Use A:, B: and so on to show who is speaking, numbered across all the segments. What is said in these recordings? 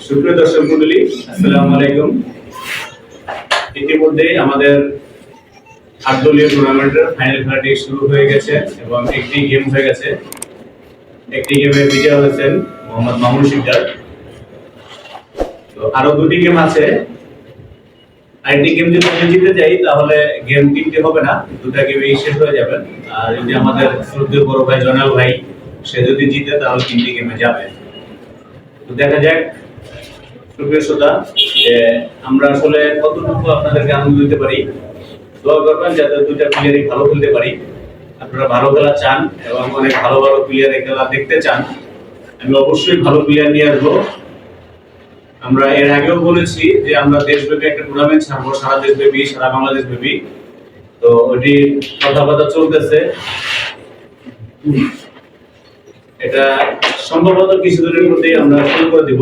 A: সুপ্রিয় দর্শক মণ্ডলী, আসসালামু আলাইকুম। ইতিমধ্যে আমাদের ৮ দলীয় টুর্নামেন্টের ফাইনাল খেলাটি শুরু হয়ে গেছে এবং একটি গেম হয়ে গেছে। একটি গেমে বিজয় হয়েছেন মোহাম্মদ মামুন শিকদার। তো আরো দুটি গেম আছে। আরেকটি গেম যদি আমি জিতে যাই তাহলে গেম ৩টি হবে না, দুটা গেমই শেষ হয়ে যাবে। আর যদি আমাদের শ্রদ্ধেয় বড় ভাই জনাল ভাই সে যদি জিতে তাহলে ৩টি গেমে যাবে। তো দেখা যাক সুপ্রিয় শ্রোতা, যে আমরা আসলে কতটুকু আপনাদেরকে আনন্দ দিতে পারি। দোয়া করবেন যাতে দুইটা প্লেয়ারই ভালো খেলতে পারি। আপনারা ভালো খেলা চান এবং অনেক ভালো ভালো প্লেয়ারের খেলা দেখতে চান, আমি অবশ্যই ভালো প্লেয়ার নিয়ে আসবো। আমরা এর আগেও বলেছি যে আমরা দেশব্যাপী একটা টুর্নামেন্ট ছাড়বো, সারা দেশব্যাপী, সারা বাংলাদেশ ব্যাপী। তো ওটি কথাবার্তা চলতেছে, এটা সম্ভবত কিছুদিনের মধ্যেই আমরা শুরু করে দিব।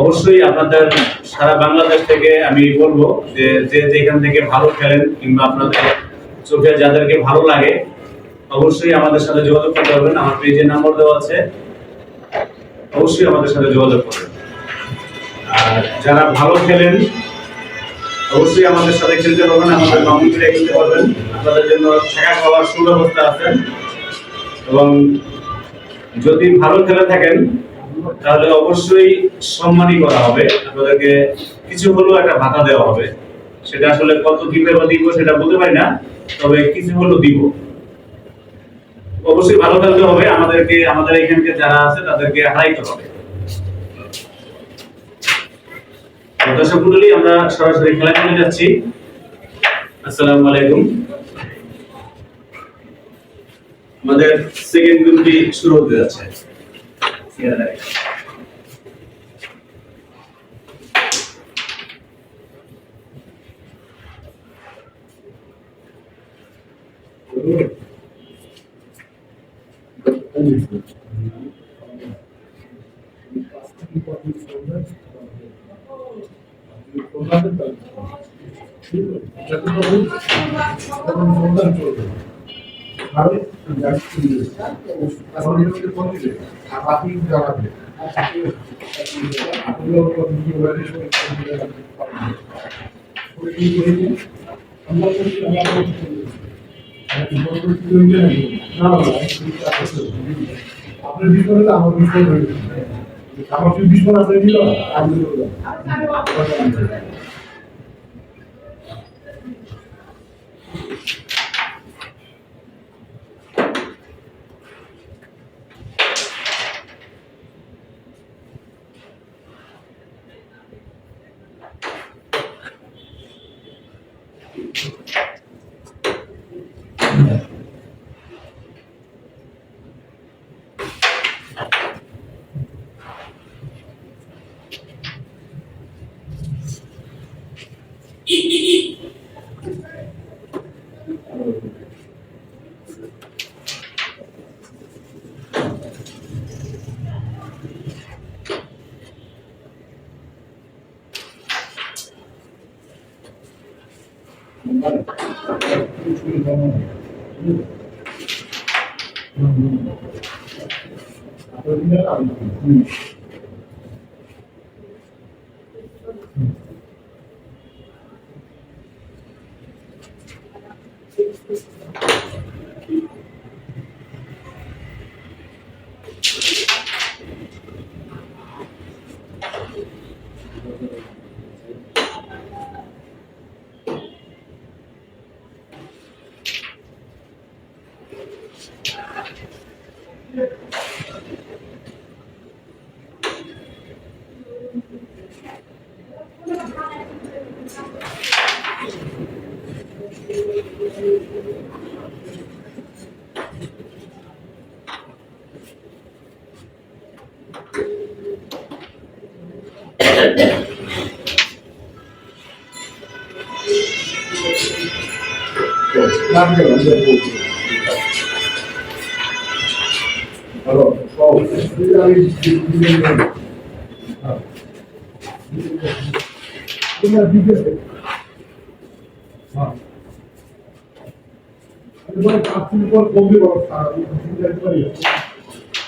A: অবশ্যই আপনাদের সারা বাংলাদেশ থেকে আমি বলবো যে যেখান থেকে ভালো খেলেন কিংবা আপনাদের চোখে যাদেরকে ভালো লাগে অবশ্যই আমাদের সাথে যোগাযোগ করতে পারবেন। আমার পেজে নাম্বার দেওয়া আছে, অবশ্যই আমাদের সাথে যোগাযোগ করবেন। আর যারা ভালো খেলেন অবশ্যই আমাদের সাথে খেলতে পারবেন, আমাদের মামুনিরা খেলতে পারবেন। আপনাদের জন্য থাকা খাওয়ার সুব্যবস্থা আছে এবং যদি ভালো খেলে থাকেন তাহলে অবশ্যই সম্মানই করা হবে, আপনাদেরকে কিছু হলেও একটা ভাতা দেওয়া হবে। সেটা আসলে কত দিবে বা দিব সেটা বলতে পারি না, তবে কিছু হলেও দিব। অবশ্যই ভালো খেলতে হবে, আমাদেরকে আমাদের এখানকে যারা আছে তাদেরকে হারাইতে হবে। দর্শক মণ্ডলী, আমরা সরাসরি খেলা চলে যাচ্ছি। আসসালামু আলাইকুম। আমাদের সেকেন্ড গেমটি শুরু হতে যাচ্ছে।
B: আপনার বিস্ফোরণ আমার বিস্ফোরণ হয়ে গেছে, আমার বিস্ফোরণ আপনি দিল আমি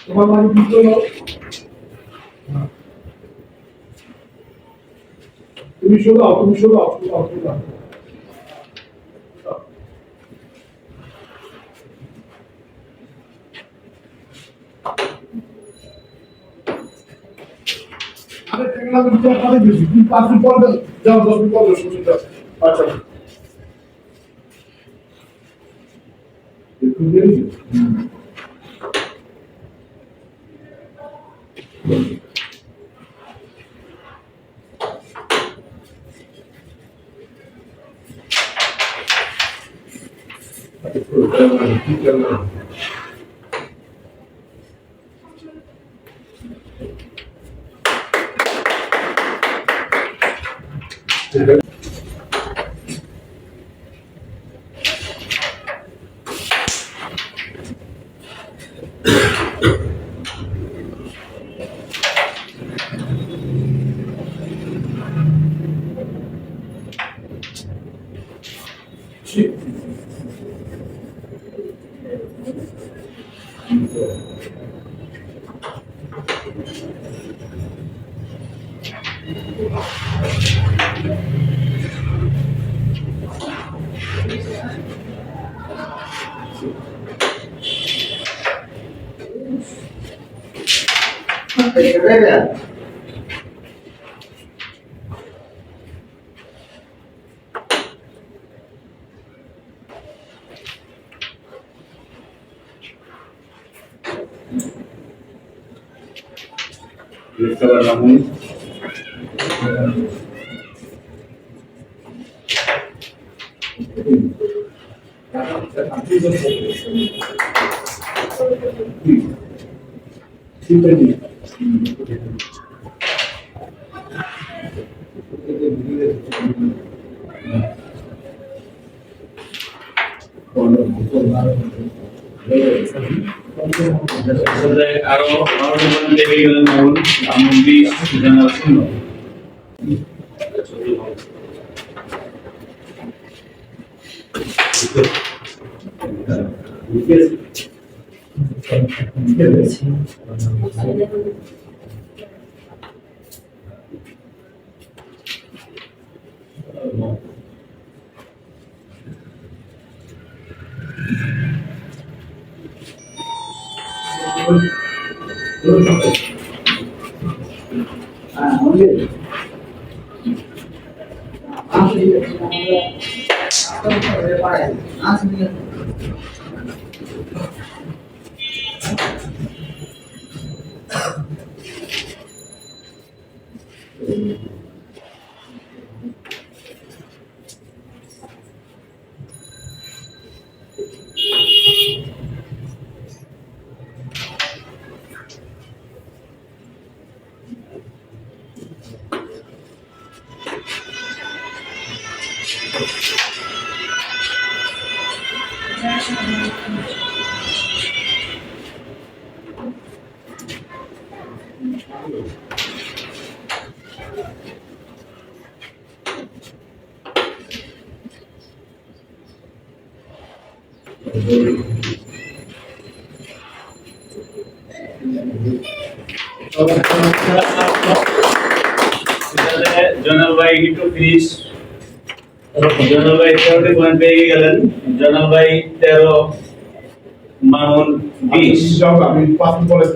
B: তোমার মানে কি তুমি শোনো তুমি শোনো শোনো আরে টেকলা তো তোমার পারে দিছি তুমি 5 মিনিট পর যাও 10 মিনিট পর শুনুন যাও আচ্ছা একটু দেরি
A: রিকভার রাহুল আরো দেখে গেলেন রাহুল আমি 20 জানা শূন্য জনাল ভাই একটু ফিনিশ জনাল ভাই 13টি পয়েন্ট পেয়ে গেলেন জনাল ভাই 13 মামুন 20
B: যাও আমি 5 মিনিট পরে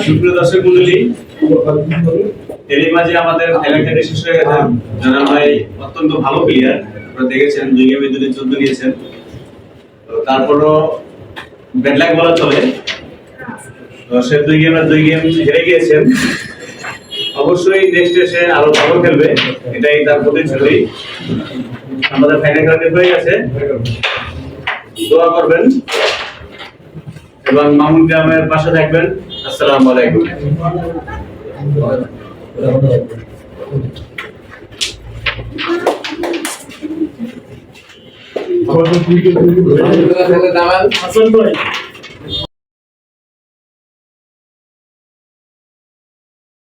A: সুপ্রিয় দর্শক মন্ডলী, এরই মাঝে আমাদের ফাইনাল খেলা শেষ হয়ে গেছে। জানান ভাই অত্যন্ত ভালো প্লেয়ার, আপনারা দেখেছেন 2 গেমে 14 নিয়েছেন। তো তারপরও ব্যাড লাক বলা চলে। তো সে 2 গেম হেরে গিয়েছেন। অবশ্যই নেক্সট এসে আরো ভালো খেলবে, এটাই তার প্রতিশ্রুতি। আমাদের ফাইনাল খেলাটি হয়ে গেছে, দোয়া করবেন এবং মামুন গ্রামের পাশে থাকবেন। আসসালামু আলাইকুম।
B: আমাদের 2 কে 2
C: হাসান ভাই